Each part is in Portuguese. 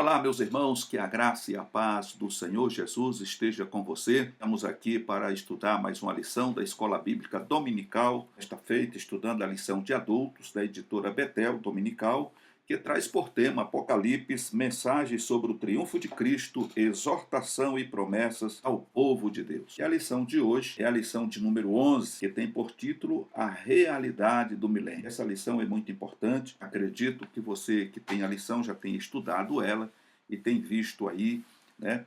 Olá, meus irmãos, que a graça e a paz do Senhor Jesus esteja com você. Estamos aqui para estudar mais uma lição da Escola Bíblica Dominical, esta feita estudando a lição de adultos da editora Betel Dominical, que traz por tema Apocalipse, mensagem sobre o triunfo de Cristo, exortação e promessas ao povo de Deus. E a lição de hoje é a lição de número 11, que tem por título A Realidade do Milênio. Essa lição é muito importante, acredito que você que tem a lição já tenha estudado ela e tem visto aí, né,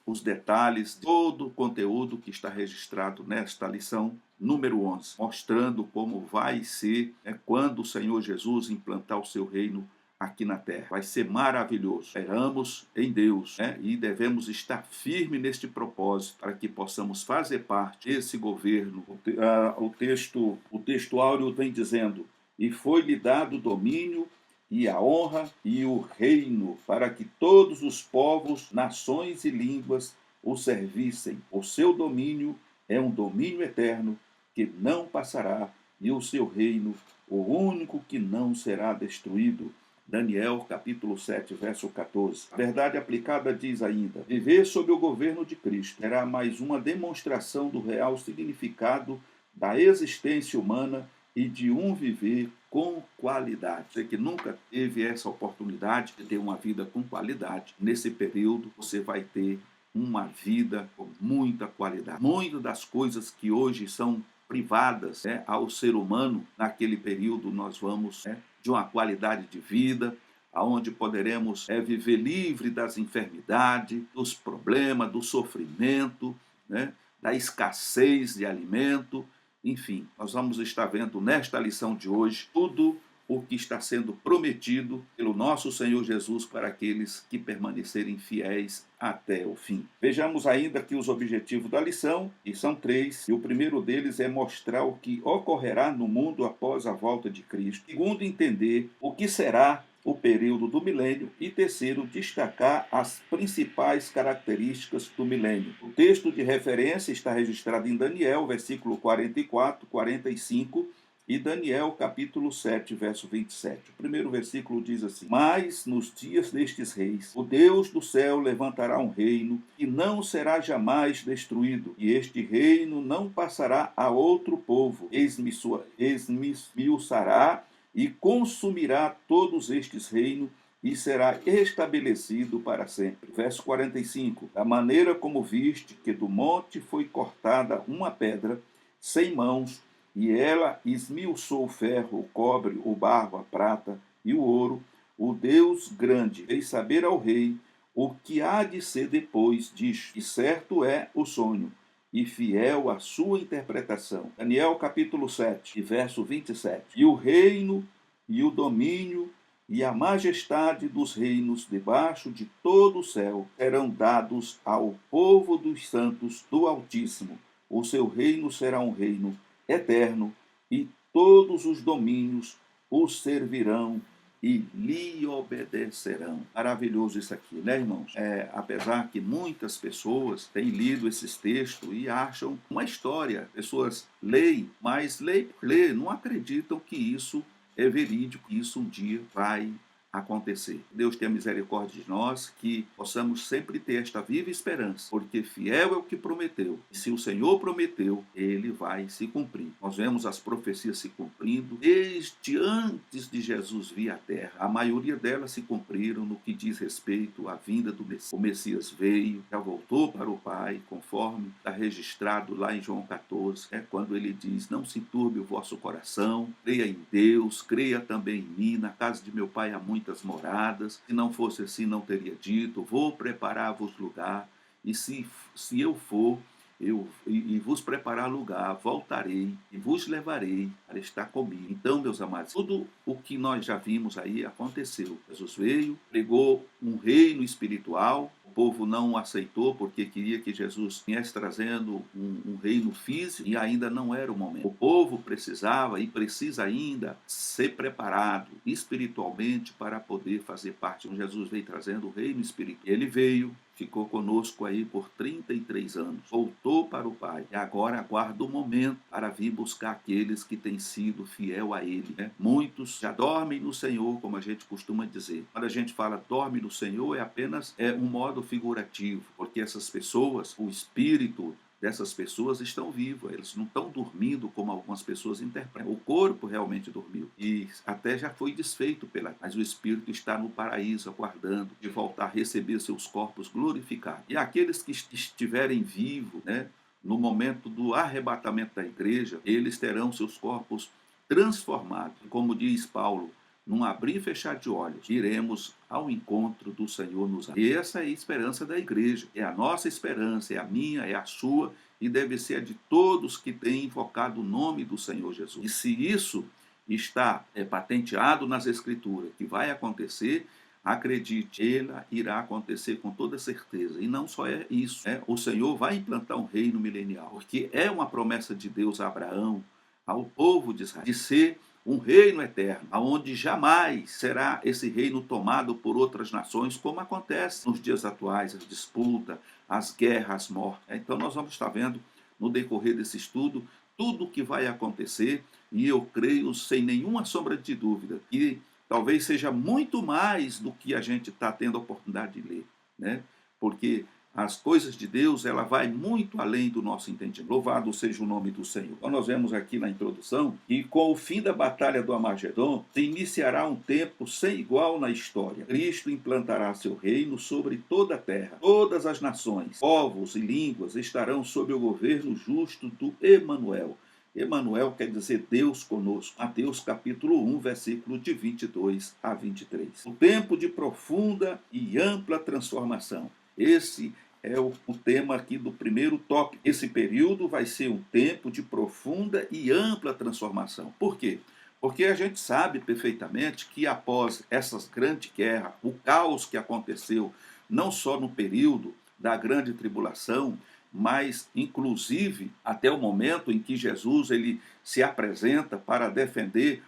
os detalhes, todo o conteúdo que está registrado nesta lição número 11, mostrando como vai ser, quando o Senhor Jesus implantar o seu reino aqui na terra. Vai ser maravilhoso. Esperamos em Deus, e devemos estar firmes neste propósito para que possamos fazer parte desse governo. O texto áureo vem dizendo: e foi-lhe dado domínio e a honra e o reino, para que todos os povos, nações e línguas o servissem. O seu domínio é um domínio eterno que não passará, e o seu reino, o único que não será destruído. Daniel, capítulo 7, verso 14. A verdade aplicada diz ainda: viver sob o governo de Cristo será mais uma demonstração do real significado da existência humana e de um viver com qualidade. Você que nunca teve essa oportunidade de ter uma vida com qualidade, nesse período você vai ter uma vida com muita qualidade. Muitas das coisas que hoje são privadas ao ser humano, naquele período nós vamos de uma qualidade de vida, onde poderemos viver livre das enfermidades, dos problemas, do sofrimento, da escassez de alimento. Enfim, nós vamos estar vendo nesta lição de hoje tudo o que está sendo prometido pelo nosso Senhor Jesus para aqueles que permanecerem fiéis até o fim. Vejamos ainda aqui os objetivos da lição, e são três, e o primeiro deles é mostrar o que ocorrerá no mundo após a volta de Cristo. Segundo, entender o que será o período do milênio, e terceiro, destacar as principais características do milênio. O texto de referência está registrado em Daniel, versículo 44, 45, e Daniel, capítulo 7, verso 27. O primeiro versículo diz assim: mas nos dias destes reis, o Deus do céu levantará um reino que não será jamais destruído, e este reino não passará a outro povo. Esmiuçará e consumirá todos estes reinos, e será estabelecido para sempre. Verso 45. Da maneira como viste que do monte foi cortada uma pedra sem mãos, e ela esmiuçou o ferro, o cobre, o barro, a prata e o ouro, o Deus grande fez saber ao rei o que há de ser depois disto, e certo é o sonho, e fiel a sua interpretação. Daniel capítulo 7, verso 27. E o reino, e o domínio, e a majestade dos reinos debaixo de todo o céu serão dados ao povo dos santos do Altíssimo. O seu reino será um reino eterno, e todos os domínios o servirão e lhe obedecerão. Maravilhoso isso aqui, né, irmãos? Apesar que muitas pessoas têm lido esses textos e acham uma história. Pessoas leem, mas leem por ler, não acreditam que isso é verídico, que isso um dia vai acontecer. Deus tenha misericórdia de nós, que possamos sempre ter esta viva esperança, porque fiel é o que prometeu, e se o Senhor prometeu, ele vai se cumprir. Nós vemos as profecias se cumprindo desde antes de Jesus vir à terra. A maioria delas se cumpriram no que diz respeito à vinda do Messias. O Messias veio, já voltou para o Pai, conforme está registrado lá em João 14, quando ele diz: não se turbe o vosso coração, creia em Deus, creia também em mim, na casa de meu Pai há muitas moradas, se não fosse assim não teria dito, vou preparar-vos lugar, e se eu for e vos preparar lugar, voltarei e vos levarei para estar comigo. Então, meus amados, tudo o que nós já vimos aí aconteceu. Jesus veio, pregou um reino espiritual, o povo não aceitou porque queria que Jesus viesse trazendo um reino físico e ainda não era o momento. O povo precisava e precisa ainda ser preparado espiritualmente para poder fazer parte. Então, Jesus veio trazendo o reino espiritual. Ele veio, ficou conosco aí por 33 anos, voltou para o Pai e agora aguarda o momento para vir buscar aqueles que têm sido fiel a Ele, né? Muitos já dormem no Senhor, como a gente costuma dizer. Quando a gente fala dorme no Senhor, é apenas um modo figurativo, porque essas pessoas, o Espírito dessas pessoas estão vivos, eles não estão dormindo como algumas pessoas interpretam. O corpo realmente dormiu e até já foi desfeito mas o espírito está no paraíso aguardando de voltar a receber seus corpos glorificados. E aqueles que estiverem vivos, né, no momento do arrebatamento da igreja, eles terão seus corpos transformados. Como diz Paulo, num abrir e fechar de olhos, iremos ao encontro do Senhor nos amigos. E essa é a esperança da igreja. É a nossa esperança, é a minha, é a sua, e deve ser a de todos que têm invocado o nome do Senhor Jesus. E se isso está patenteado nas Escrituras, que vai acontecer, acredite, ela irá acontecer com toda certeza. E não só é isso, o Senhor vai implantar um reino milenial, porque é uma promessa de Deus a Abraão, ao povo de Israel, de ser um reino eterno, onde jamais será esse reino tomado por outras nações, como acontece nos dias atuais, as disputas, as guerras, as mortes. Então nós vamos estar vendo no decorrer desse estudo tudo o que vai acontecer, e eu creio sem nenhuma sombra de dúvida que talvez seja muito mais do que a gente está tendo a oportunidade de ler, né? Porque as coisas de Deus, ela vai muito além do nosso entendimento. Louvado seja o nome do Senhor. Então nós vemos aqui na introdução que com o fim da batalha do Armagedon, se iniciará um tempo sem igual na história. Cristo implantará seu reino sobre toda a terra. Todas as nações, povos e línguas estarão sob o governo justo do Emanuel. Emanuel quer dizer Deus conosco. Mateus capítulo 1, versículo de 22 a 23. O tempo de profunda e ampla transformação. Esse é o tema aqui do primeiro tópico. Esse período vai ser um tempo de profunda e ampla transformação. Por quê? Porque a gente sabe perfeitamente que após essa grande guerra, o caos que aconteceu, não só no período da grande tribulação, mas inclusive até o momento em que Jesus ele se apresenta para defender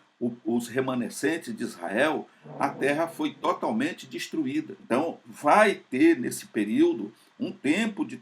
os remanescentes de Israel, a terra foi totalmente destruída. Então, vai ter nesse período um tempo de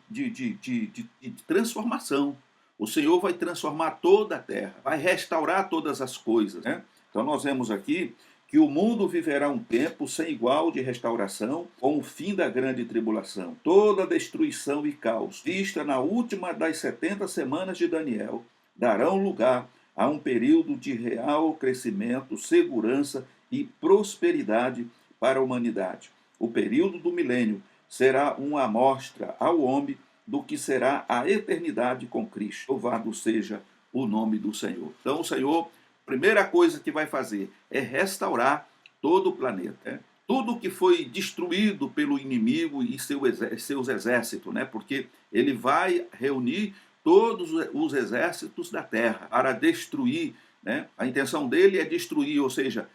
transformação. O Senhor vai transformar toda a terra, vai restaurar todas as coisas, né? Então, nós vemos aqui que o mundo viverá um tempo sem igual de restauração com o fim da grande tribulação. Toda destruição e caos, vista na última das 70 semanas de Daniel, darão lugar a um período de real crescimento, segurança e prosperidade para a humanidade. O período do milênio será uma amostra ao homem do que será a eternidade com Cristo. Louvado seja o nome do Senhor. Então o Senhor, a primeira coisa que vai fazer é restaurar todo o planeta, né? Tudo que foi destruído pelo inimigo e seus exércitos, né? Porque ele vai reunir todos os exércitos da terra para destruir, né? A intenção dele é destruir, ou seja,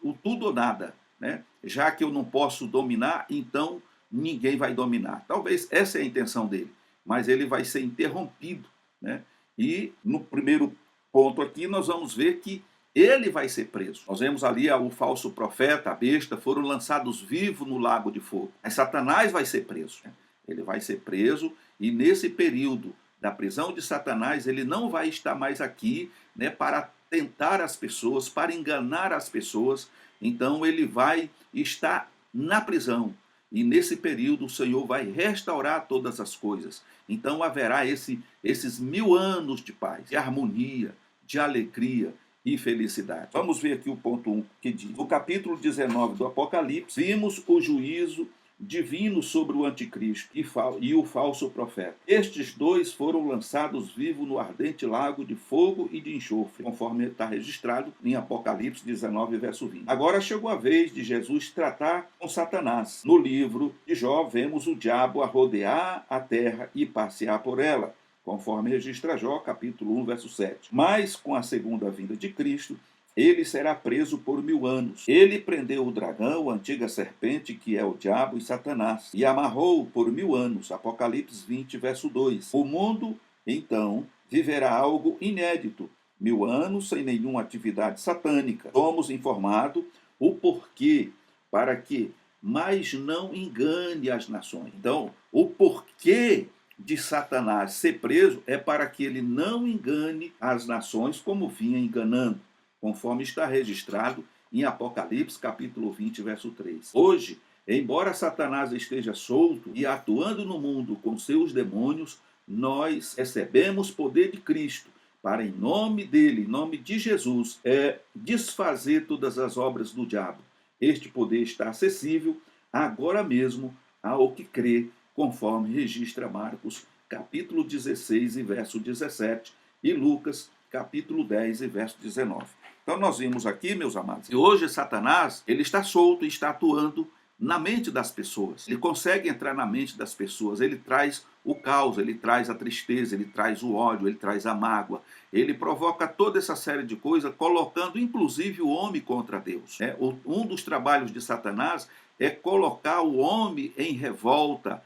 o tudo ou nada, né? Já que eu não posso dominar, então ninguém vai dominar. Talvez essa é a intenção dele, mas ele vai ser interrompido, né? E no primeiro ponto aqui nós vamos ver que ele vai ser preso. Nós vemos ali o falso profeta, a besta, foram lançados vivos no lago de fogo. Mas Satanás vai ser preso, né? Ele vai ser preso e nesse período da prisão de Satanás, ele não vai estar mais aqui, né, para tentar as pessoas, para enganar as pessoas. Então ele vai estar na prisão. E nesse período o Senhor vai restaurar todas as coisas. Então haverá esses 1000 anos de paz, de harmonia, de alegria e felicidade. Vamos ver aqui o ponto 1 que diz. No capítulo 19 do Apocalipse, vimos o juízo divino sobre o anticristo e o falso profeta. Estes dois foram lançados vivos no ardente lago de fogo e de enxofre, conforme está registrado em Apocalipse 19, verso 20. Agora chegou a vez de Jesus tratar com Satanás. No livro de Jó, vemos o diabo a rodear a terra e passear por ela, conforme registra Jó, capítulo 1, verso 7. Mas com a segunda vinda de Cristo, ele será preso por 1000 anos. Ele prendeu o dragão, a antiga serpente, que é o diabo e Satanás, e amarrou-o por 1000 anos. Apocalipse 20, verso 2. O mundo, então, viverá algo inédito. 1000 anos sem nenhuma atividade satânica. Somos informados o porquê, para que mais não engane as nações. Então, o porquê de Satanás ser preso é para que ele não engane as nações como vinha enganando, conforme está registrado em Apocalipse capítulo 20, verso 3. Hoje, embora Satanás esteja solto e atuando no mundo com seus demônios, nós recebemos poder de Cristo para, em nome dele, em nome de Jesus, desfazer todas as obras do diabo. Este poder está acessível agora mesmo ao que crê, conforme registra Marcos, capítulo 16 e verso 17, e Lucas, capítulo 10 e verso 19. Então nós vimos aqui, meus amados, e hoje Satanás, ele está solto e está atuando na mente das pessoas. Ele consegue entrar na mente das pessoas, ele traz o caos, ele traz a tristeza, ele traz o ódio, ele traz a mágoa, ele provoca toda essa série de coisas, colocando inclusive o homem contra Deus. Um dos trabalhos de Satanás é colocar o homem em revolta,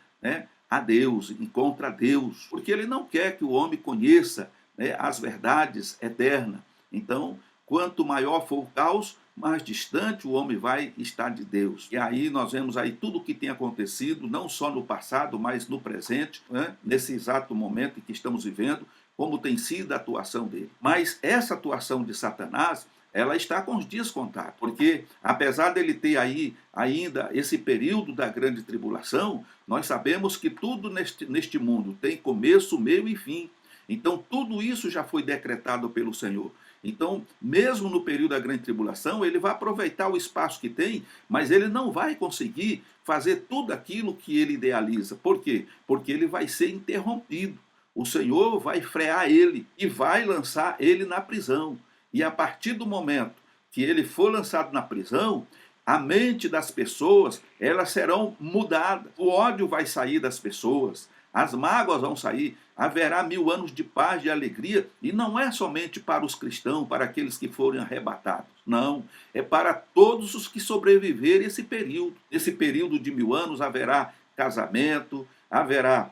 a Deus e contra Deus, porque ele não quer que o homem conheça as verdades eternas. Então, quanto maior for o caos, mais distante o homem vai estar de Deus. E aí nós vemos aí tudo o que tem acontecido, não só no passado, mas no presente, nesse exato momento em que estamos vivendo, como tem sido a atuação dele. Mas essa atuação de Satanás, ela está com os dias contados, porque apesar dele ter aí ainda esse período da grande tribulação, nós sabemos que tudo neste mundo tem começo, meio e fim. Então tudo isso já foi decretado pelo Senhor. Então, mesmo no período da grande tribulação, ele vai aproveitar o espaço que tem, mas ele não vai conseguir fazer tudo aquilo que ele idealiza. Por quê? Porque ele vai ser interrompido. O Senhor vai frear ele e vai lançar ele na prisão. E a partir do momento que ele for lançado na prisão, a mente das pessoas, elas serão mudadas. O ódio vai sair das pessoas, as mágoas vão sair, haverá 1000 anos de paz, de alegria, e não é somente para os cristãos, para aqueles que forem arrebatados. Não, é para todos os que sobreviverem esse período. Nesse período de 1000 anos haverá casamento, haverá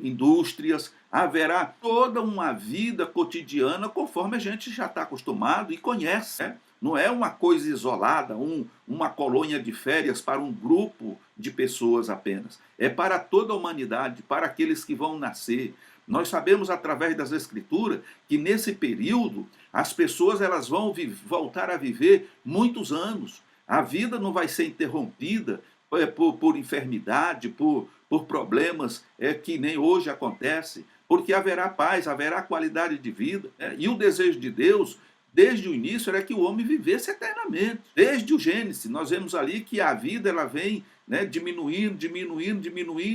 indústrias, haverá toda uma vida cotidiana conforme a gente já está acostumado e conhece. Não é uma coisa isolada, uma colônia de férias para um grupo de pessoas apenas. É para toda a humanidade, para aqueles que vão nascer. Nós sabemos através das Escrituras que nesse período as pessoas elas vão voltar a viver muitos anos. A vida não vai ser interrompida por enfermidade, por problemas que nem hoje acontece, porque haverá paz, haverá qualidade de vida. E o desejo de Deus, desde o início, era que o homem vivesse eternamente. Desde o Gênesis, nós vemos ali que a vida ela vem diminuindo,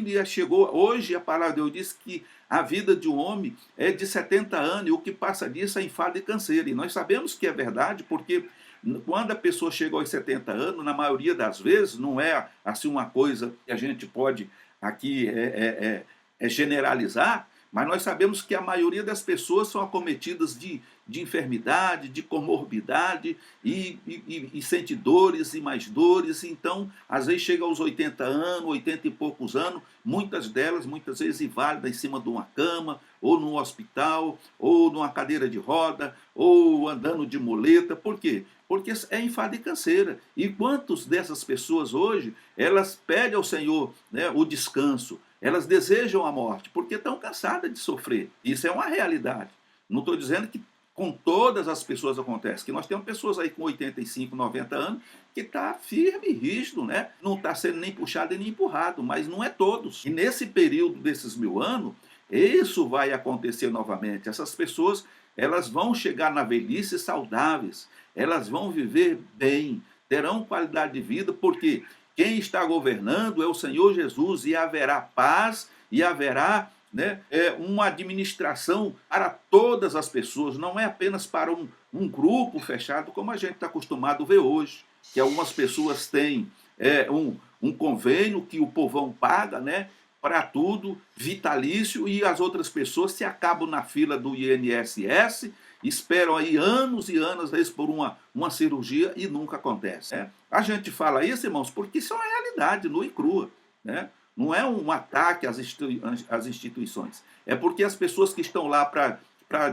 e chegou hoje a palavra de Deus diz que a vida de um homem é de 70 anos, e o que passa disso é enfado e canseira. E nós sabemos que é verdade, porque quando a pessoa chega aos 70 anos, na maioria das vezes, não é assim uma coisa que a gente pode aqui generalizar, mas nós sabemos que a maioria das pessoas são acometidas de enfermidade, de comorbidade e sente dores e mais dores. Então, às vezes chega aos 80 anos, 80 e poucos anos, muitas delas, muitas vezes inválidas em cima de uma cama, ou num hospital, ou numa cadeira de roda, ou andando de muleta. Por quê? Porque é enfado e canseira. E quantas dessas pessoas hoje, elas pedem ao Senhor o descanso, elas desejam a morte, porque estão cansadas de sofrer. Isso é uma realidade. Não estou dizendo que com todas as pessoas acontece, que nós temos pessoas aí com 85, 90 anos, que está firme e rígido, não está sendo nem puxado e nem empurrado, mas não é todos. E nesse período desses 1000 anos, isso vai acontecer novamente. Essas pessoas, elas vão chegar na velhice saudáveis, elas vão viver bem, terão qualidade de vida, porque quem está governando é o Senhor Jesus, e haverá paz, e haverá uma administração para todas as pessoas, não é apenas para um grupo fechado, como a gente está acostumado a ver hoje, que algumas pessoas têm um convênio que o povão paga, para tudo, vitalício, e as outras pessoas se acabam na fila do INSS esperam aí anos e anos, às vezes, por uma cirurgia e nunca acontece. Né? A gente fala isso, irmãos, porque isso é uma realidade nua e crua. Né? Não é um ataque às instituições. É porque as pessoas que estão lá para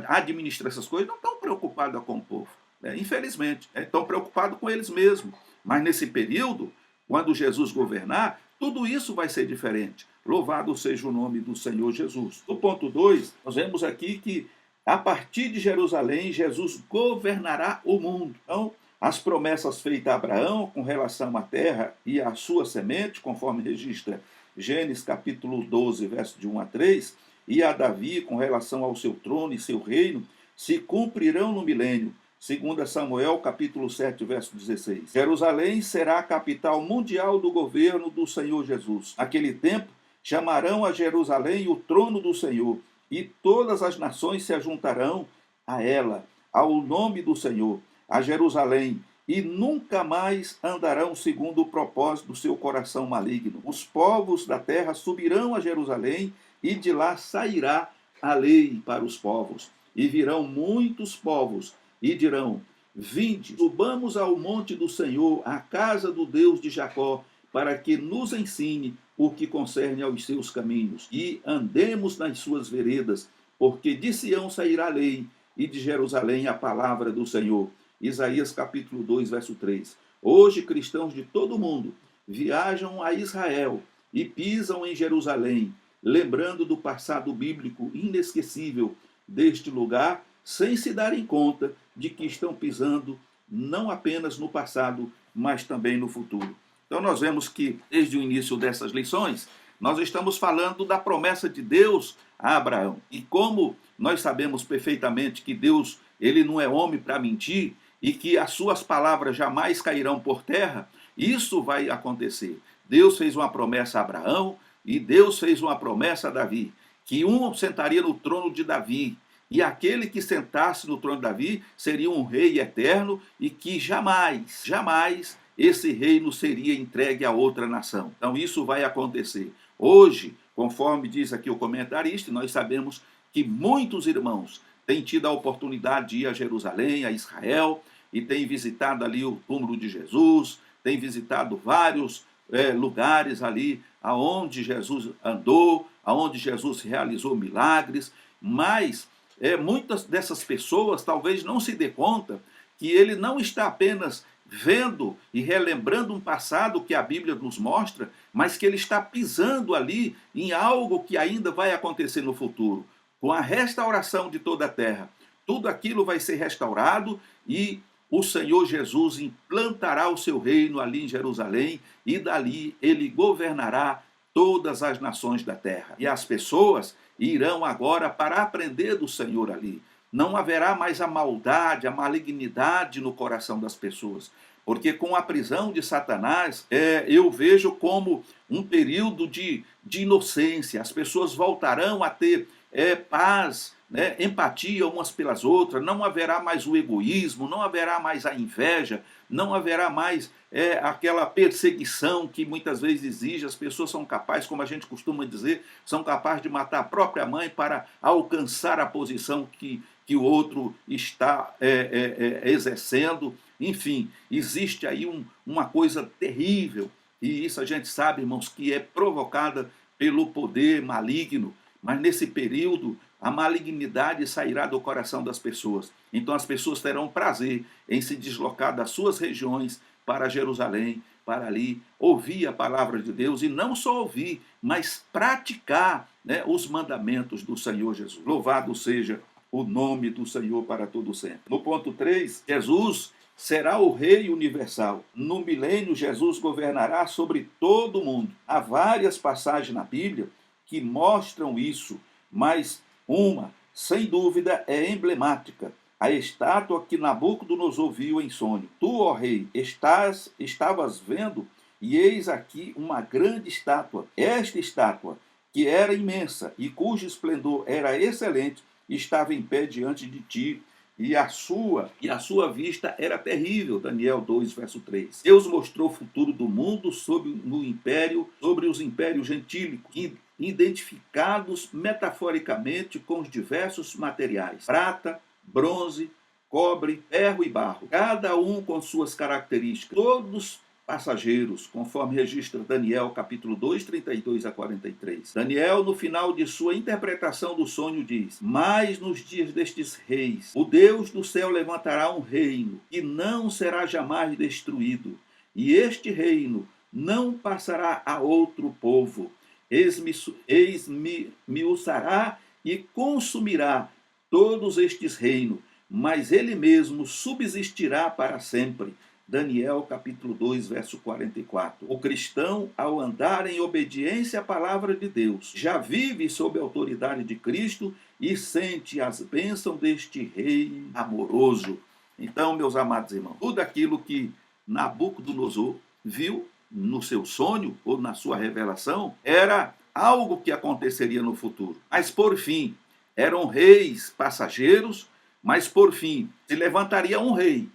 administrar essas coisas não estão preocupadas com o povo. Né? Infelizmente, estão preocupados com eles mesmos. Mas nesse período, quando Jesus governar, tudo isso vai ser diferente. Louvado seja o nome do Senhor Jesus. No ponto 2, nós vemos aqui que a partir de Jerusalém, Jesus governará o mundo. Então, as promessas feitas a Abraão com relação à terra e à sua semente, conforme registra Gênesis capítulo 12, verso de 1 a 3, e a Davi com relação ao seu trono e seu reino, se cumprirão no milênio. 2 Samuel, capítulo 7, verso 16. Jerusalém será a capital mundial do governo do Senhor Jesus. Naquele tempo, chamarão a Jerusalém o trono do Senhor, e todas as nações se ajuntarão a ela, ao nome do Senhor, a Jerusalém, e nunca mais andarão segundo o propósito do seu coração maligno. Os povos da terra subirão a Jerusalém, e de lá sairá a lei para os povos. E virão muitos povos, e dirão: vinde, subamos ao monte do Senhor, à casa do Deus de Jacó, para que nos ensine o que concerne aos seus caminhos, e andemos nas suas veredas, porque de Sião sairá a lei, e de Jerusalém a palavra do Senhor. Isaías capítulo 2, verso 3. Hoje, cristãos de todo o mundo viajam a Israel e pisam em Jerusalém, lembrando do passado bíblico inesquecível deste lugar, sem se darem conta de que estão pisando não apenas no passado, mas também no futuro. Então nós vemos que, desde o início dessas lições, nós estamos falando da promessa de Deus a Abraão. E como nós sabemos perfeitamente que Deus, ele não é homem para mentir, e que as suas palavras jamais cairão por terra, isso vai acontecer. Deus fez uma promessa a Abraão, e Deus fez uma promessa a Davi, que um sentaria no trono de Davi, e aquele que sentasse no trono de Davi seria um rei eterno, e que jamais, jamais esse reino seria entregue a outra nação. Então isso vai acontecer. Hoje, conforme diz aqui o comentarista, nós sabemos que muitos irmãos têm tido a oportunidade de ir a Jerusalém, a Israel, e têm visitado ali o túmulo de Jesus, têm visitado vários lugares ali aonde Jesus andou, aonde Jesus realizou milagres, mas muitas dessas pessoas talvez não se dê conta que ele não está apenas vendo e relembrando um passado que a Bíblia nos mostra, mas que ele está pisando ali em algo que ainda vai acontecer no futuro. Com a restauração de toda a terra, tudo aquilo vai ser restaurado e o Senhor Jesus implantará o seu reino ali em Jerusalém e dali ele governará todas as nações da terra. E as pessoas irão agora para aprender do Senhor ali. Não haverá mais a maldade, a malignidade no coração das pessoas. Porque com a prisão de Satanás, eu vejo como um período de inocência. As pessoas voltarão a ter paz, né, empatia umas pelas outras, não haverá mais o egoísmo, não haverá mais a inveja, não haverá mais aquela perseguição que muitas vezes exige. As pessoas são capazes, como a gente costuma dizer, são capazes de matar a própria mãe para alcançar a posição que o outro está exercendo. Enfim, existe aí uma coisa terrível, e isso a gente sabe, irmãos, que é provocada pelo poder maligno, mas nesse período a malignidade sairá do coração das pessoas. Então as pessoas terão prazer em se deslocar das suas regiões para Jerusalém, para ali ouvir a palavra de Deus, e não só ouvir, mas praticar, né, os mandamentos do Senhor Jesus. Louvado seja o nome do Senhor para todo sempre. No ponto 3, Jesus será o Rei universal. No milênio, Jesus governará sobre todo o mundo. Há várias passagens na Bíblia que mostram isso, mas uma, sem dúvida, é emblemática. A estátua que Nabucodonosor viu em sonho. Tu, ó rei, estavas vendo, e eis aqui uma grande estátua. Esta estátua, que era imensa e cujo esplendor era excelente, estava em pé diante de ti, e a sua vista era terrível. Daniel 2, verso 3. Deus mostrou o futuro do mundo sobre os impérios gentílicos, identificados metaforicamente com os diversos materiais: prata, bronze, cobre, ferro e barro, cada um com suas características, todos passageiros, conforme registra Daniel, capítulo 2, 32 a 43. Daniel, no final de sua interpretação do sonho, diz: mas nos dias destes reis, o Deus do céu levantará um reino que não será jamais destruído, e este reino não passará a outro povo. Esmiuçará e consumirá todos estes reinos, mas ele mesmo subsistirá para sempre. Daniel capítulo 2, verso 44. O cristão, ao andar em obediência à palavra de Deus, já vive sob a autoridade de Cristo e sente as bênçãos deste rei amoroso. Então, meus amados irmãos, tudo aquilo que Nabucodonosor viu no seu sonho ou na sua revelação era algo que aconteceria no futuro. Mas, por fim, eram reis passageiros, mas, por fim, se levantaria um rei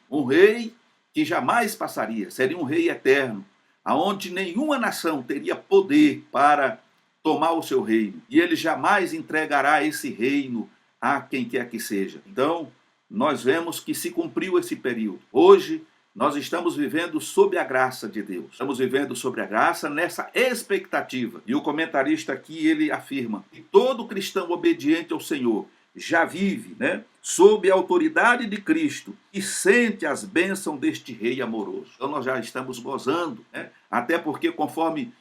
que jamais passaria, seria um rei eterno, aonde nenhuma nação teria poder para tomar o seu reino, e ele jamais entregará esse reino a quem quer que seja. Então, nós vemos que se cumpriu esse período. Hoje, nós estamos vivendo sob a graça de Deus. Estamos vivendo sobre a graça nessa expectativa. E o comentarista aqui, ele afirma que todo cristão obediente ao Senhor já vive, sob a autoridade de Cristo e sente as bênçãos deste rei amoroso. Então nós já estamos gozando, até porque, conforme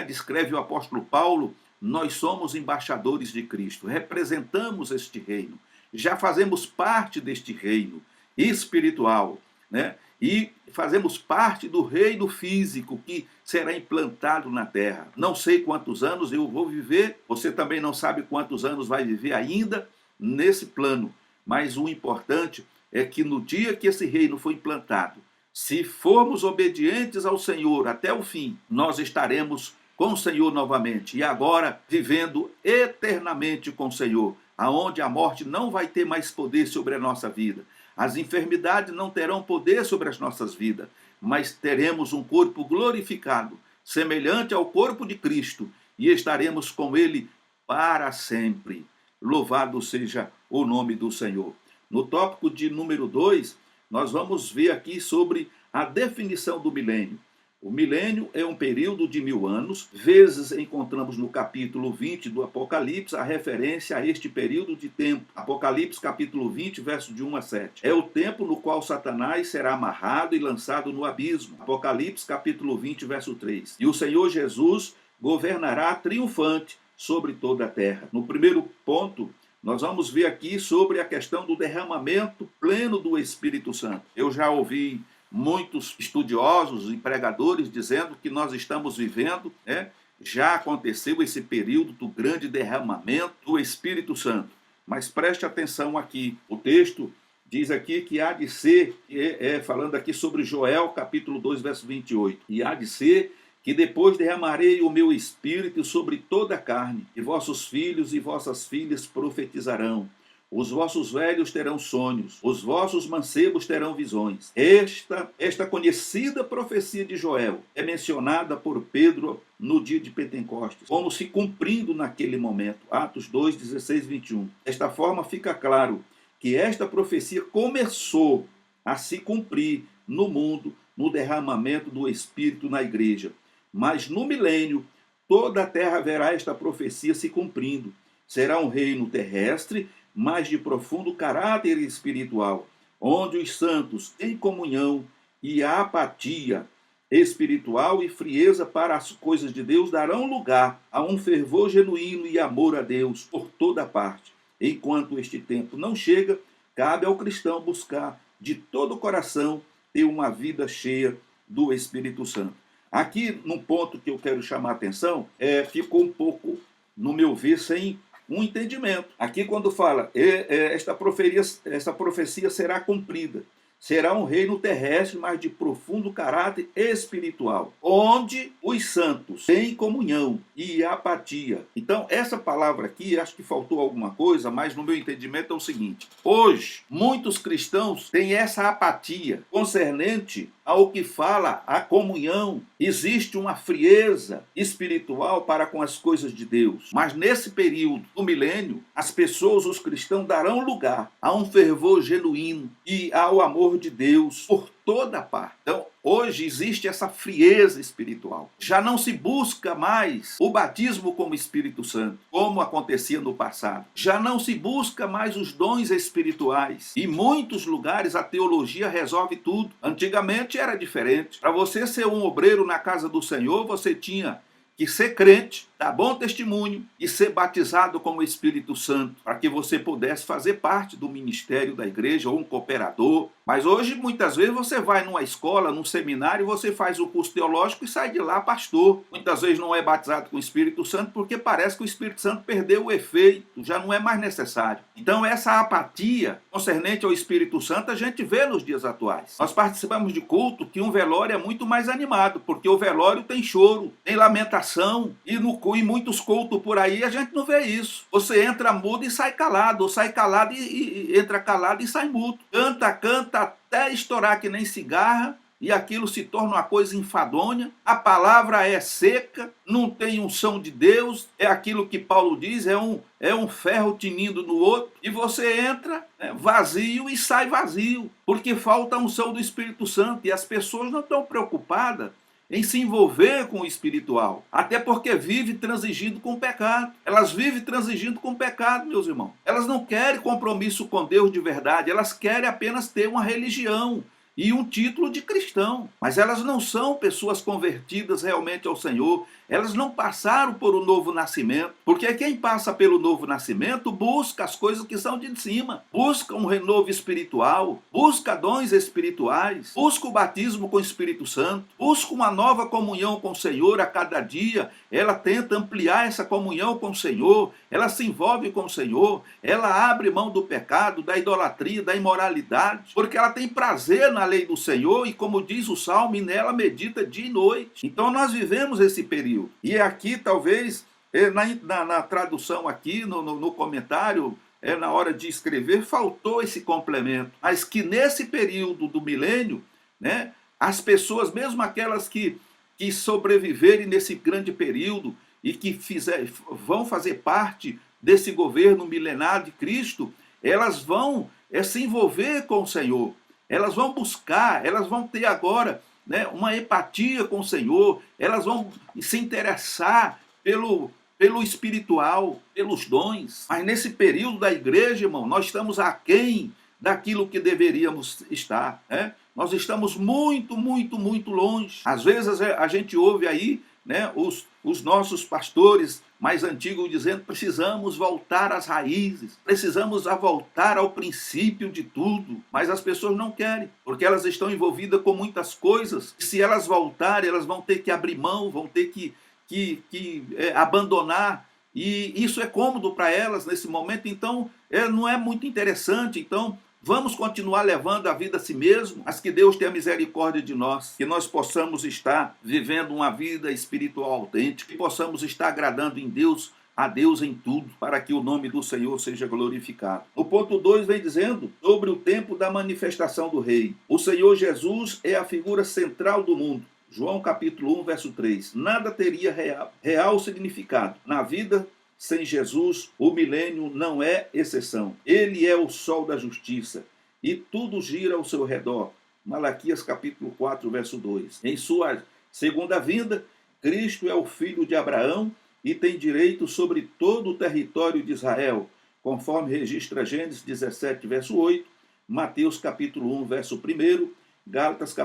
descreve o apóstolo Paulo, nós somos embaixadores de Cristo, representamos este reino, já fazemos parte deste reino espiritual, e fazemos parte do reino físico que será implantado na terra. Não sei quantos anos eu vou viver, você também não sabe quantos anos vai viver ainda nesse plano, mas o importante é que no dia que esse reino for implantado, se formos obedientes ao Senhor até o fim, nós estaremos com o Senhor novamente, e agora vivendo eternamente com o Senhor, aonde a morte não vai ter mais poder sobre a nossa vida, as enfermidades não terão poder sobre as nossas vidas, mas teremos um corpo glorificado, semelhante ao corpo de Cristo, e estaremos com Ele para sempre. Louvado seja o nome do Senhor. No tópico de número 2, nós vamos ver aqui sobre a definição do milênio. O milênio é um período de 1000 anos. Vezes encontramos no capítulo 20 do Apocalipse a referência a este período de tempo. Apocalipse capítulo 20, verso de 1 a 7. É o tempo no qual Satanás será amarrado e lançado no abismo. Apocalipse capítulo 20, verso 3. E o Senhor Jesus governará triunfante sobre toda a terra. No primeiro ponto, nós vamos ver aqui sobre a questão do derramamento pleno do Espírito Santo. Eu já ouvi muitos estudiosos e pregadores dizendo que nós estamos vivendo, já aconteceu esse período do grande derramamento do Espírito Santo. Mas preste atenção aqui, o texto diz aqui que há de ser, falando aqui sobre Joel capítulo 2, verso 28, e há de ser que depois derramarei o meu espírito sobre toda a carne, e vossos filhos e vossas filhas profetizarão, os vossos velhos terão sonhos, os vossos mancebos terão visões. Esta conhecida profecia de Joel é mencionada por Pedro no dia de Pentecostes, como se cumprindo naquele momento. Atos 2, 16, 21. Desta forma fica claro que esta profecia começou a se cumprir no mundo, no derramamento do Espírito na igreja. Mas no milênio, toda a terra verá esta profecia se cumprindo. Será um reino terrestre, mas de profundo caráter espiritual, onde os santos têm comunhão e a apatia espiritual e frieza para as coisas de Deus darão lugar a um fervor genuíno e amor a Deus por toda parte. Enquanto este tempo não chega, cabe ao cristão buscar de todo o coração ter uma vida cheia do Espírito Santo. Aqui, num ponto que eu quero chamar a atenção, ficou um pouco, no meu ver, sem um entendimento. Aqui quando fala, essa profecia será cumprida. será um reino terrestre, mas de profundo caráter espiritual, onde os santos têm comunhão e apatia. Então, essa palavra aqui, acho que faltou alguma coisa, mas no meu entendimento é o seguinte: hoje, muitos cristãos têm essa apatia concernente ao que fala a comunhão. Existe uma frieza espiritual para com as coisas de Deus. Mas nesse período do milênio, as pessoas, os cristãos, darão lugar a um fervor genuíno e ao amor de Deus por toda parte. Então, hoje existe essa frieza espiritual. Já não se busca mais o batismo como Espírito Santo, como acontecia no passado. Já não se busca mais os dons espirituais. Em muitos lugares a teologia resolve tudo. Antigamente era diferente. Para você ser um obreiro na casa do Senhor, você tinha que ser crente, dar bom testemunho e ser batizado como Espírito Santo, para que você pudesse fazer parte do ministério da igreja ou um cooperador. Mas hoje, muitas vezes, você vai numa escola, num seminário, você faz o curso teológico e sai de lá pastor. Muitas vezes não é batizado com o Espírito Santo porque parece que o Espírito Santo perdeu o efeito, já não é mais necessário. Então, essa apatia concernente ao Espírito Santo a gente vê nos dias atuais. Nós participamos de culto que um velório é muito mais animado, porque o velório tem choro, tem lamentação, e em muitos cultos por aí a gente não vê isso. Você entra mudo e sai calado, ou sai calado e entra calado e sai mudo. Canta até estourar que nem cigarra, e aquilo se torna uma coisa enfadonha. A palavra é seca, não tem unção de Deus, é aquilo que Paulo diz, é um ferro tinindo no outro, e você entra vazio e sai vazio, porque falta a unção do Espírito Santo, e as pessoas não estão preocupadas em se envolver com o espiritual, até porque vive transigindo com o pecado. Elas vivem transigindo com o pecado, meus irmãos. Elas não querem compromisso com Deus de verdade, elas querem apenas ter uma religião e um título de cristão, mas elas não são pessoas convertidas realmente ao Senhor. Elas não passaram por um novo nascimento, porque quem passa pelo novo nascimento busca as coisas que são de cima, busca um renovo espiritual, busca dons espirituais, busca o batismo com o Espírito Santo, busca uma nova comunhão com o Senhor a cada dia. Ela tenta ampliar essa comunhão com o Senhor, ela se envolve com o Senhor, ela abre mão do pecado, da idolatria, da imoralidade, porque ela tem prazer na lei do Senhor e, como diz o Salmo, nela medita dia e noite. Então nós vivemos esse período. E aqui, talvez, na tradução aqui, no comentário, na hora de escrever, faltou esse complemento. Mas que nesse período do milênio, as pessoas, mesmo aquelas que sobreviverem nesse grande período e que vão fazer parte desse governo milenar de Cristo, elas vão se envolver com o Senhor. Elas vão buscar, elas vão ter agora uma empatia com o Senhor, elas vão se interessar pelo espiritual, pelos dons. Mas nesse período da igreja, irmão, nós estamos aquém daquilo que deveríamos estar. Nós estamos muito, muito, muito longe. Às vezes a gente ouve aí os nossos pastores mais antigos dizendo: precisamos voltar às raízes, precisamos voltar ao princípio de tudo. Mas as pessoas não querem, porque elas estão envolvidas com muitas coisas. E se elas voltarem, elas vão ter que abrir mão, vão ter que abandonar. E isso é cômodo para elas nesse momento, então não é muito interessante. Então vamos continuar levando a vida a si mesmo, mas que Deus tenha misericórdia de nós, que nós possamos estar vivendo uma vida espiritual autêntica, que possamos estar agradando a Deus em tudo, para que o nome do Senhor seja glorificado. O ponto 2 vem dizendo sobre o tempo da manifestação do Rei. O Senhor Jesus é a figura central do mundo. João capítulo 1, verso 3. Nada teria real significado na vida sem Jesus. O milênio não é exceção. Ele é o sol da justiça e tudo gira ao seu redor. Malaquias capítulo 4, verso 2. Em sua segunda vinda, Cristo é o filho de Abraão e tem direito sobre todo o território de Israel, conforme registra Gênesis 17, verso 8, Mateus capítulo 1, verso 1, Gálatas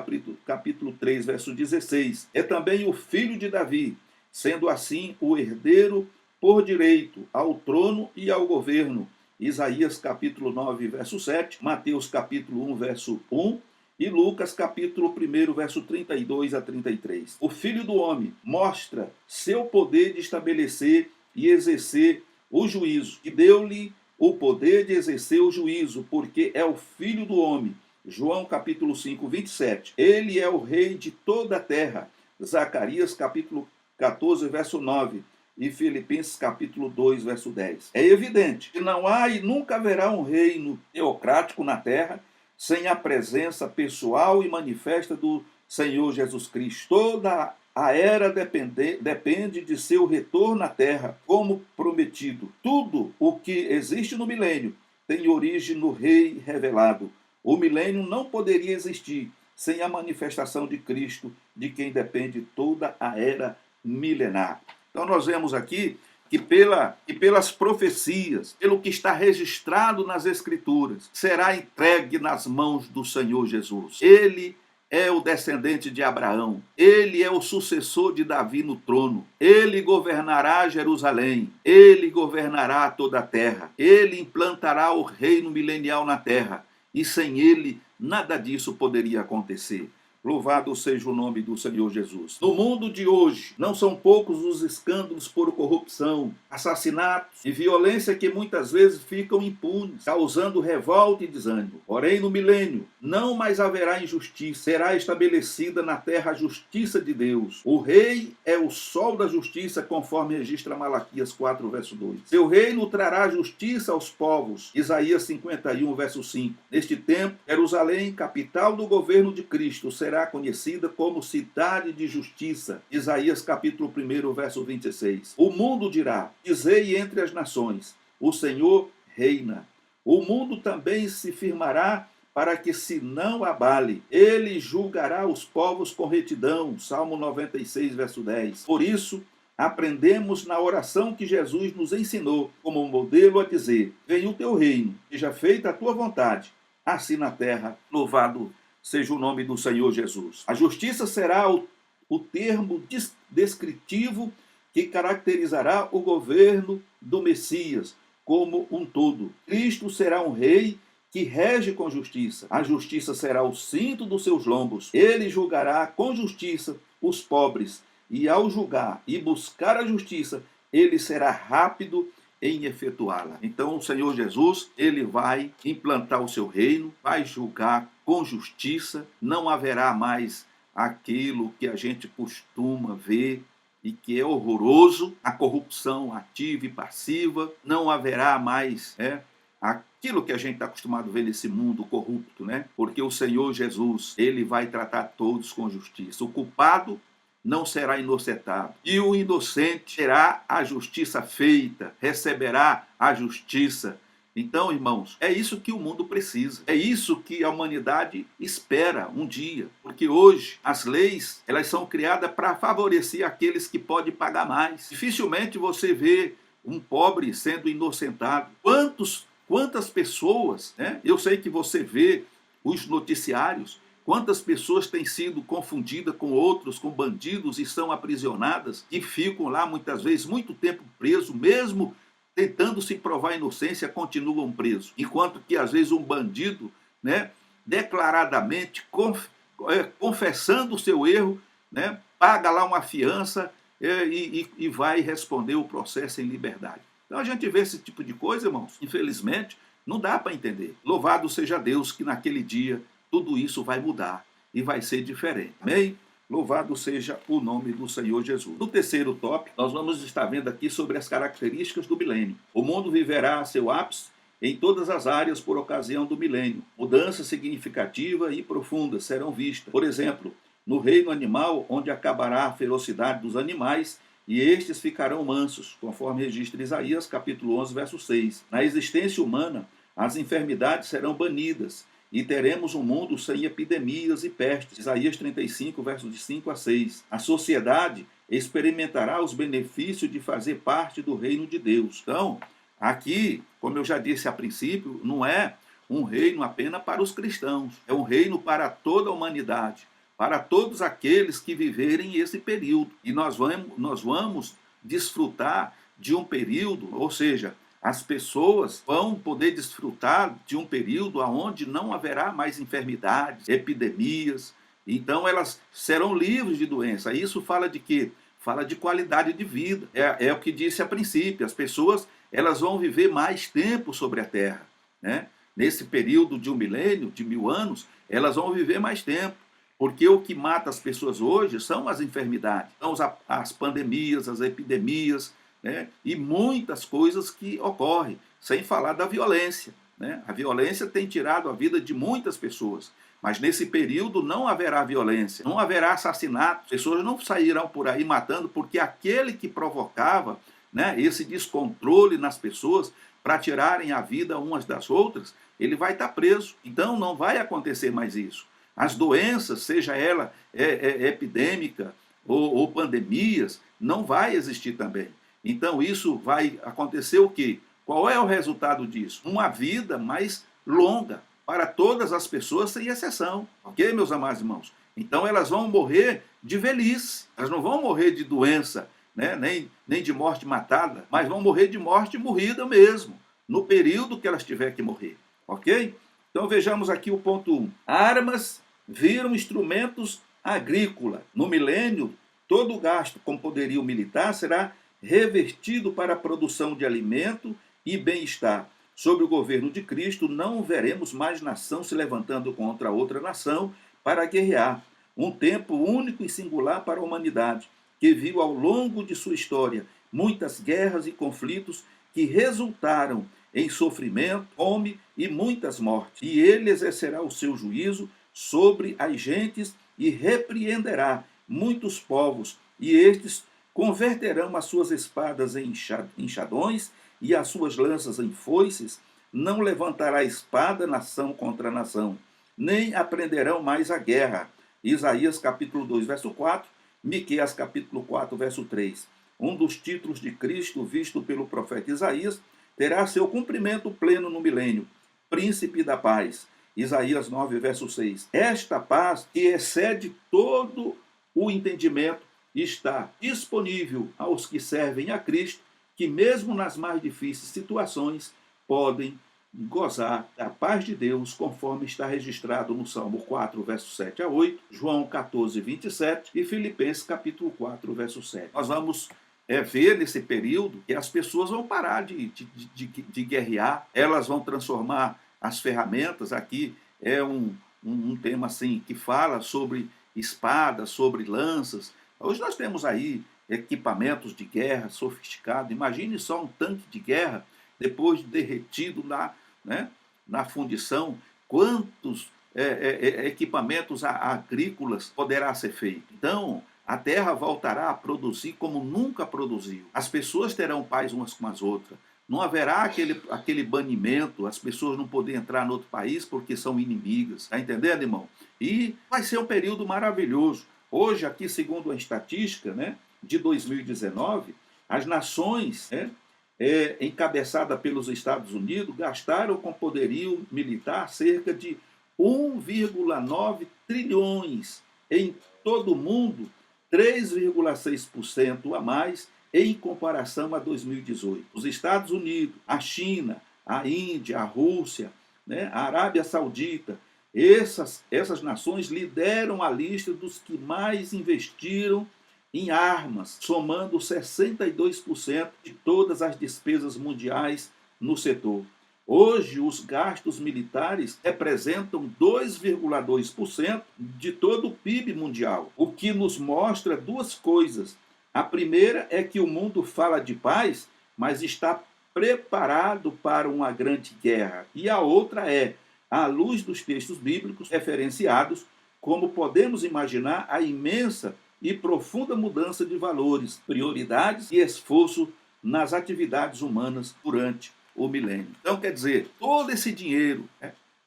capítulo 3, verso 16. É também o filho de Davi, sendo assim o herdeiro por direito ao trono e ao governo. Isaías capítulo 9, verso 7, Mateus capítulo 1, verso 1 e Lucas capítulo 1, verso 32 a 33. O Filho do Homem mostra seu poder de estabelecer e exercer o juízo, e deu-lhe o poder de exercer o juízo, porque é o Filho do Homem. João capítulo 5, 27. Ele é o rei de toda a terra. Zacarias capítulo 14, verso 9. E Filipenses capítulo 2, verso 10. É evidente que não há e nunca haverá um reino teocrático na terra sem a presença pessoal e manifesta do Senhor Jesus Cristo. Toda a era depende de seu retorno à terra, como prometido. Tudo o que existe no milênio tem origem no Rei revelado. O milênio não poderia existir sem a manifestação de Cristo, de quem depende toda a era milenar. Então nós vemos aqui que pelas profecias, pelo que está registrado nas Escrituras, será entregue nas mãos do Senhor Jesus. Ele é o descendente de Abraão, ele é o sucessor de Davi no trono, ele governará Jerusalém, ele governará toda a terra, ele implantará o reino milenial na terra, e sem ele nada disso poderia acontecer. Louvado seja o nome do Senhor Jesus. No mundo de hoje, não são poucos os escândalos por corrupção, assassinatos e violência que muitas vezes ficam impunes, causando revolta e desânimo. Porém, no milênio, não mais haverá injustiça. Será estabelecida na terra a justiça de Deus. O rei é o sol da justiça, conforme registra Malaquias 4, verso 2. Seu reino trará justiça aos povos. Isaías 51, verso 5. Neste tempo, Jerusalém, capital do governo de Cristo, será conhecida como cidade de justiça. Isaías capítulo 1, verso 26. O mundo dirá: dizei entre as nações, o Senhor reina. O mundo também se firmará para que se não abale. Ele julgará os povos com retidão. Salmo 96, verso 10. Por isso, aprendemos na oração que Jesus nos ensinou como modelo a dizer: venha o teu reino, seja feita a tua vontade, assim na terra. Louvado seja o nome do Senhor Jesus. A justiça será o termo descritivo que caracterizará o governo do Messias como um todo. Cristo será um rei que rege com justiça. A justiça será o cinto dos seus lombos. Ele julgará com justiça os pobres, e ao julgar e buscar a justiça, ele será rápido em efetuá-la. Então o Senhor Jesus, ele vai implantar o seu reino, vai julgar com justiça, não haverá mais aquilo que a gente costuma ver e que é horroroso, a corrupção ativa e passiva, não haverá mais aquilo que a gente está acostumado a ver nesse mundo corrupto, né? Porque o Senhor Jesus, ele vai tratar todos com justiça. O culpado não será inocentado, e o inocente terá a justiça feita, receberá a justiça. Então, irmãos, é isso que o mundo precisa, é isso que a humanidade espera um dia, porque hoje as leis, elas são criadas para favorecer aqueles que podem pagar mais. Dificilmente você vê um pobre sendo inocentado. Quantas pessoas, né? Eu sei que você vê os noticiários, quantas pessoas têm sido confundidas com outros, com bandidos, e são aprisionadas, e ficam lá muitas vezes muito tempo presos, mesmo tentando se provar a inocência, continuam presos. Enquanto que às vezes um bandido, né, declaradamente, confessando o seu erro, né, paga lá uma fiança e vai responder o processo em liberdade. Então a gente vê esse tipo de coisa, irmãos, infelizmente, não dá para entender. Louvado seja Deus que naquele dia tudo isso vai mudar e vai ser diferente. Amém? Louvado seja o nome do Senhor Jesus. No terceiro tópico, nós vamos estar vendo aqui sobre as características do milênio. O mundo viverá seu ápice em todas as áreas por ocasião do milênio. Mudanças significativas e profundas serão vistas. Por exemplo, no reino animal, onde acabará a ferocidade dos animais e estes ficarão mansos, conforme registra Isaías capítulo 11, verso 6. Na existência humana, as enfermidades serão banidas, e teremos um mundo sem epidemias e pestes. Isaías 35, versos de 5 a 6. A sociedade experimentará os benefícios de fazer parte do reino de Deus. Então, aqui, como eu já disse a princípio, não é um reino apenas para os cristãos. É um reino para toda a humanidade, para todos aqueles que viverem esse período. E nós vamos desfrutar de um período, ou seja, as pessoas vão poder desfrutar de um período onde não haverá mais enfermidades, epidemias. Então elas serão livres de doença. Isso fala de quê? Fala de qualidade de vida. É o que disse a princípio. As pessoas, elas vão viver mais tempo sobre a terra, né? nesse período de 1 milênio, de 1000 anos, elas vão viver mais tempo. Porque o que mata as pessoas hoje são as enfermidades, são as pandemias, as epidemias, né? E muitas coisas que ocorrem, sem falar da violência, né? A violência tem tirado a vida de muitas pessoas, mas nesse período não haverá violência, não haverá assassinato, pessoas não sairão por aí matando, porque aquele que provocava, né, esse descontrole nas pessoas para tirarem a vida umas das outras, ele vai estar preso. Então não vai acontecer mais isso. As doenças, seja ela epidêmica ou pandemias, não vai existir também. Então isso vai acontecer o quê? Qual é o resultado disso? Uma vida mais longa para todas as pessoas, sem exceção. Ok, meus amados irmãos? Então elas vão morrer de velhice, elas não vão morrer de doença, né? nem de morte matada, mas vão morrer de morte morrida mesmo, no período que elas tiverem que morrer. Ok? Então vejamos aqui o ponto 1. Armas viram instrumentos agrícolas. No milênio, todo o gasto com poderio militar será revertido para a produção de alimento e bem-estar. Sob o governo de Cristo, não veremos mais nação se levantando contra outra nação para guerrear. Um tempo único e singular para a humanidade, que viu ao longo de sua história muitas guerras e conflitos que resultaram em sofrimento, fome e muitas mortes. E ele exercerá o seu juízo sobre as gentes e repreenderá muitos povos, e estes converterão as suas espadas em enxadões e as suas lanças em foices. Não levantará espada nação contra nação, nem aprenderão mais a guerra. Isaías capítulo 2, verso 4, Miqueias capítulo 4, verso 3. Um dos títulos de Cristo, visto pelo profeta Isaías, terá seu cumprimento pleno no milênio, príncipe da paz. Isaías 9, verso 6. Esta paz, que excede todo o entendimento, está disponível aos que servem a Cristo, que mesmo nas mais difíceis situações podem gozar da paz de Deus, conforme está registrado no Salmo 4, verso 7 a 8, João 14, 27 e Filipenses capítulo 4, verso 7. Nós vamos ver nesse período que as pessoas vão parar de guerrear, elas vão transformar as ferramentas. Aqui é um tema assim que fala sobre espadas, sobre lanças. Hoje nós temos aí equipamentos de guerra sofisticados. Imagine só um tanque de guerra depois de derretido na fundição, quantos equipamentos agrícolas poderá ser feito. Então, a terra voltará a produzir como nunca produziu. As pessoas terão paz umas com as outras. Não haverá aquele banimento, as pessoas não poderem entrar no outro país porque são inimigas. Está entendendo, irmão? E vai ser um período maravilhoso. Hoje, aqui, segundo a estatística de 2019, as nações encabeçadas pelos Estados Unidos gastaram com poderio militar cerca de 1,9 trilhões em todo o mundo, 3,6% a mais em comparação a 2018. Os Estados Unidos, a China, a Índia, a Rússia, a Arábia Saudita, essas nações lideram a lista dos que mais investiram em armas, somando 62% de todas as despesas mundiais no setor. Hoje, os gastos militares representam 2,2% de todo o PIB mundial, o que nos mostra duas coisas. A primeira é que o mundo fala de paz, mas está preparado para uma grande guerra. E a outra é, à luz dos textos bíblicos referenciados, como podemos imaginar a imensa e profunda mudança de valores, prioridades e esforço nas atividades humanas durante o milênio. Então, quer dizer, todo esse dinheiro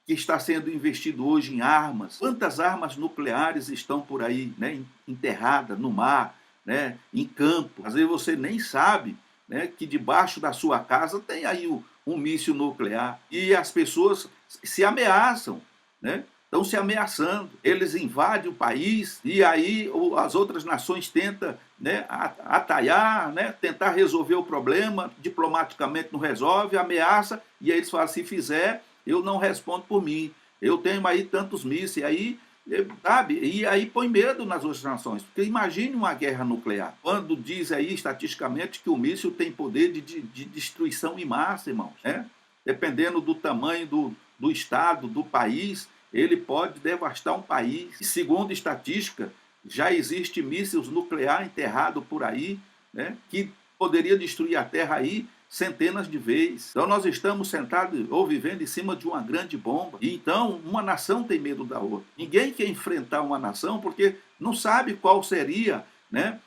que está sendo investido hoje em armas, quantas armas nucleares estão por aí, enterradas no mar, em campo? Às vezes você nem sabe que debaixo da sua casa tem aí um míssil nuclear e as pessoas se ameaçam, estão se ameaçando. Eles invadem o país e aí as outras nações tentam atalhar, tentar resolver o problema, diplomaticamente não resolve, ameaça, e aí eles falam, se fizer, eu não respondo por mim. Eu tenho aí tantos mísseis, aí, sabe? E aí põe medo nas outras nações. Porque imagine uma guerra nuclear, quando diz aí estatisticamente que o míssil tem poder de destruição em massa, irmãos, dependendo do tamanho do estado, do país, ele pode devastar um país. E, segundo estatística, já existe mísseis nuclear enterrado por aí, né, que poderia destruir a Terra aí centenas de vezes. Então nós estamos sentados ou vivendo em cima de uma grande bomba. E então uma nação tem medo da outra. Ninguém quer enfrentar uma nação porque não sabe qual seria, né,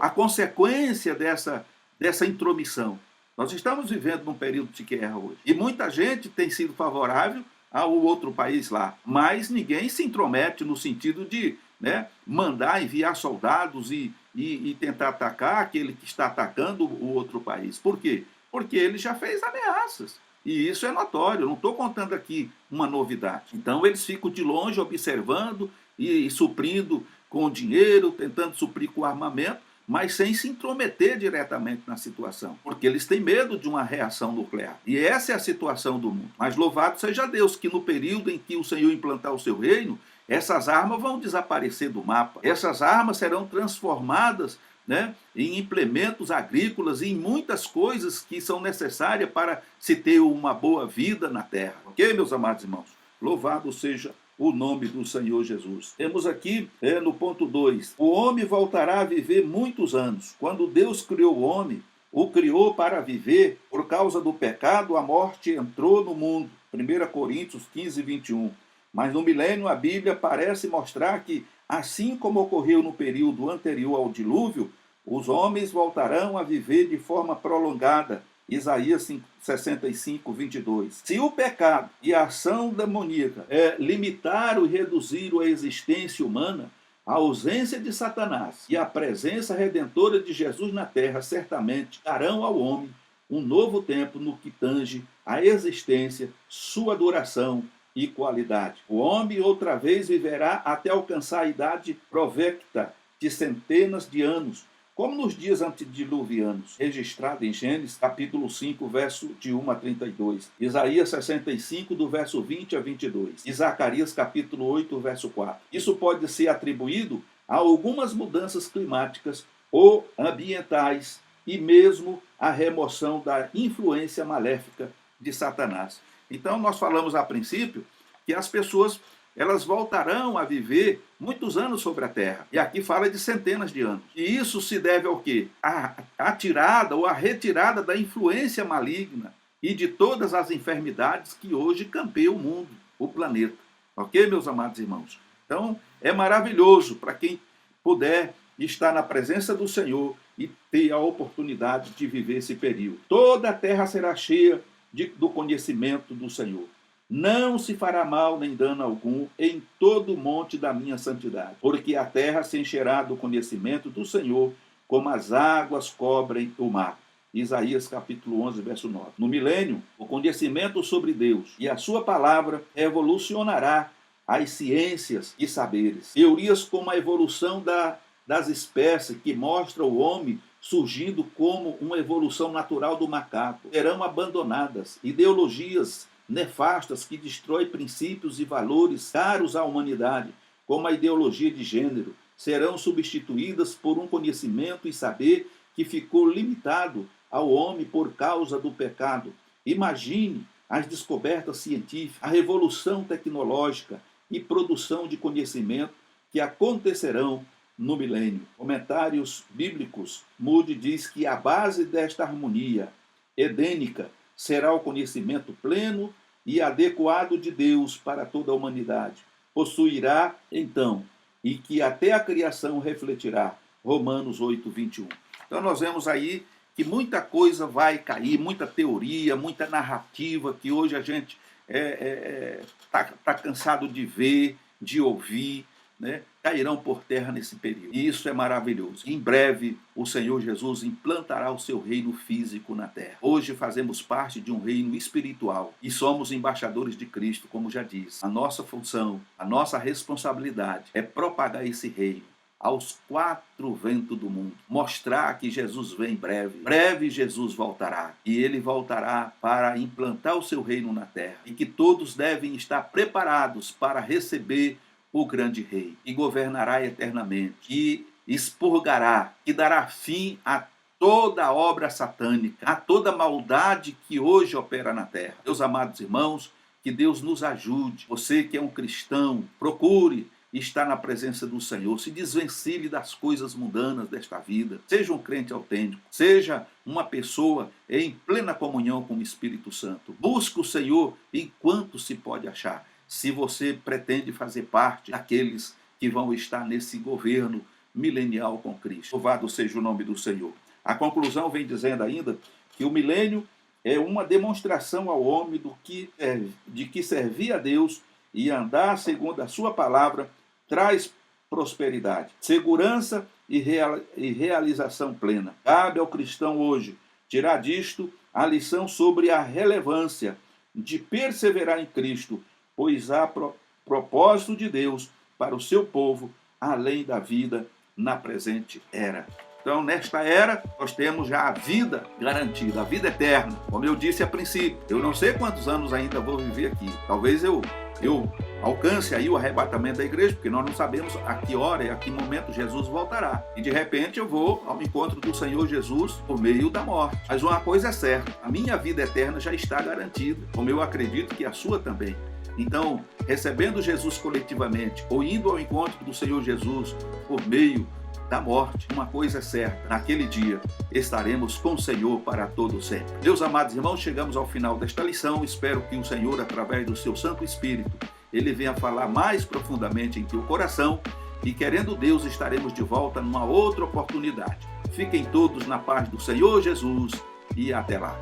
a consequência dessa intromissão. Nós estamos vivendo num período de guerra hoje. E muita gente tem sido favorável ao outro país lá. Mas ninguém se intromete no sentido de, né, mandar enviar soldados e tentar atacar aquele que está atacando o outro país. Por quê? Porque ele já fez ameaças. E isso é notório. Eu não estou contando aqui uma novidade. Então eles ficam de longe observando e suprindo com dinheiro, tentando suprir com armamento, mas sem se intrometer diretamente na situação, porque eles têm medo de uma reação nuclear. E essa é a situação do mundo. Mas louvado seja Deus que no período em que o Senhor implantar o seu reino, essas armas vão desaparecer do mapa. Essas armas serão transformadas, né, em implementos agrícolas e em muitas coisas que são necessárias para se ter uma boa vida na terra. Ok, meus amados irmãos? Louvado seja o nome do Senhor Jesus. Temos aqui no ponto 2, o homem voltará a viver muitos anos. Quando Deus criou o homem, o criou para viver. Por causa do pecado, a morte entrou no mundo. 1 Coríntios 15, 21. Mas no milênio a Bíblia parece mostrar que, assim como ocorreu no período anterior ao dilúvio, os homens voltarão a viver de forma prolongada. Isaías 65, 22. Se o pecado e a ação demoníaca limitaram e reduziram a existência humana, a ausência de Satanás e a presença redentora de Jesus na terra certamente darão ao homem um novo tempo no que tange a existência, sua duração e qualidade. O homem outra vez viverá até alcançar a idade provecta de centenas de anos, como nos dias antediluvianos, registrado em Gênesis, capítulo 5, verso de 1 a 32, Isaías 65, do verso 20 a 22, e Zacarias, capítulo 8, verso 4. Isso pode ser atribuído a algumas mudanças climáticas ou ambientais e mesmo a remoção da influência maléfica de Satanás. Então, nós falamos a princípio que as pessoas elas voltarão a viver muitos anos sobre a Terra. E aqui fala de centenas de anos. E isso se deve ao quê? A tirada ou a retirada da influência maligna e de todas as enfermidades que hoje campeiam o mundo, o planeta. Ok, meus amados irmãos? Então, é maravilhoso para quem puder estar na presença do Senhor e ter a oportunidade de viver esse período. Toda a terra será cheia do conhecimento do Senhor. Não se fará mal nem dano algum em todo o monte da minha santidade, porque a terra se encherá do conhecimento do Senhor, como as águas cobrem o mar. Isaías capítulo 11, verso 9. No milênio, o conhecimento sobre Deus e a sua palavra revolucionará as ciências e saberes. Teorias como a evolução das espécies, que mostra o homem surgindo como uma evolução natural do macaco, serão abandonadas. Ideologias nefastas que destroem princípios e valores caros à humanidade, como a ideologia de gênero, serão substituídas por um conhecimento e saber que ficou limitado ao homem por causa do pecado. Imagine as descobertas científicas, a revolução tecnológica e produção de conhecimento que acontecerão no milênio. Comentários bíblicos, Moody diz que a base desta harmonia edênica será o conhecimento pleno e adequado de Deus para toda a humanidade. Possuirá, então, e que até a criação refletirá. Romanos 8, 21. Então nós vemos aí que muita coisa vai cair, muita teoria, muita narrativa que hoje a gente tá cansado de ver, de ouvir, né? Cairão por terra nesse período. E isso é maravilhoso. Em breve, o Senhor Jesus implantará o seu reino físico na terra. Hoje fazemos parte de um reino espiritual e somos embaixadores de Cristo, como já disse. A nossa função, a nossa responsabilidade é propagar esse reino aos quatro ventos do mundo. Mostrar que Jesus vem em breve. Breve Jesus voltará. E ele voltará para implantar o seu reino na terra. E que todos devem estar preparados para receber o grande rei, e governará eternamente, e expurgará, e dará fim a toda obra satânica, a toda maldade que hoje opera na terra. Meus amados irmãos, Que Deus nos ajude. Você que é um cristão, procure estar na presença do Senhor. Se desvencilhe das coisas mundanas desta vida. Seja um crente autêntico. Seja uma pessoa em plena comunhão com o Espírito Santo. Busque o Senhor enquanto se pode achar. Se você pretende fazer parte daqueles que vão estar nesse governo milenial com Cristo. Louvado seja o nome do Senhor. A conclusão vem dizendo ainda que o milênio é uma demonstração ao homem de que servir a Deus e andar segundo a sua palavra traz prosperidade, segurança e realização plena. Cabe ao cristão hoje tirar disto a lição sobre a relevância de perseverar em Cristo, pois há propósito de Deus para o seu povo, além da vida na presente era. Então, nesta era, nós temos já a vida garantida, a vida eterna. Como eu disse a princípio, eu não sei quantos anos ainda vou viver aqui. Talvez eu alcance aí o arrebatamento da igreja, porque nós não sabemos a que hora e a que momento Jesus voltará. E de repente eu vou ao encontro do Senhor Jesus por meio da morte. Mas uma coisa é certa, a minha vida eterna já está garantida, como eu acredito que a sua também. Então, recebendo Jesus coletivamente ou indo ao encontro do Senhor Jesus por meio da morte, uma coisa é certa, naquele dia estaremos com o Senhor para todo sempre. Meus amados irmãos, chegamos ao final desta lição. Espero que o Senhor, através do seu Santo Espírito, Ele venha falar mais profundamente em teu coração e, querendo Deus, estaremos de volta numa outra oportunidade. Fiquem todos na paz do Senhor Jesus e até lá.